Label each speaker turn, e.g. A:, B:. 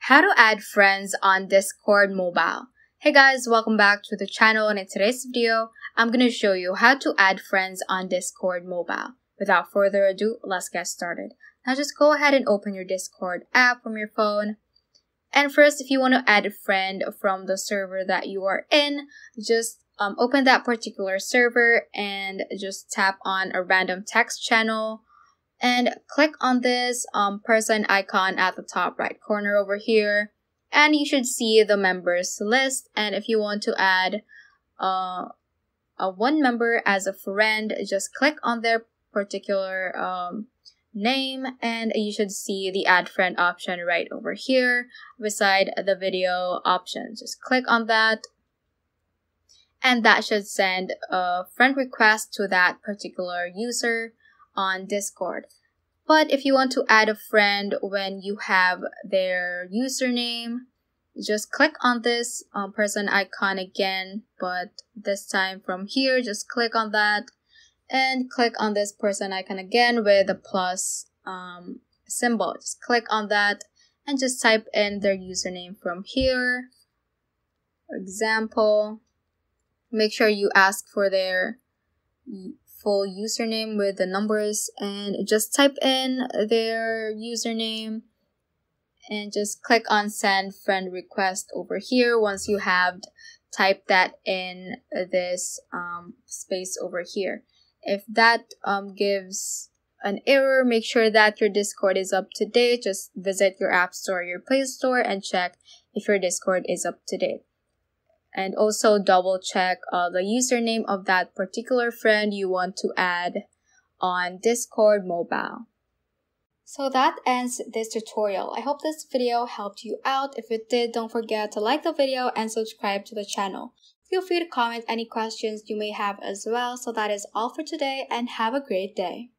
A: How to add friends on Discord mobile. Hey guys, welcome back to the channel, and in today's video, I'm going to show you how to add friends on Discord mobile. Without further ado, let's get started. Now just go ahead and open your Discord app from your phone. And first, if you want to add a friend from the server that you are in, just open that particular server and just tap on a random text channel. And click on this person icon at the top right corner over here, and you should see the members list. And if you want to add one member as a friend, just click on their particular name, and you should see the add friend option right over here beside the video option. Just click on that, and that should send a friend request to that particular user on Discord. But if you want to add a friend when you have their username, just click on this person icon again, but this time from here, just click on that and click on this person icon again with the plus symbol. Just click on that and just type in their username from here. For example, make sure you ask for their full username with the numbers, and just type in their username and just click on send friend request over here once you have typed that in this space over here. If that gives an error, make sure that your Discord is up to date. Just visit your App Store or your Play Store and check if your Discord is up to date. And also double check the username of that particular friend you want to add on Discord mobile. So that ends this tutorial. I hope this video helped you out. If it did, don't forget to like the video and subscribe to the channel. Feel free to comment any questions you may have as well. So that is all for today, and have a great day.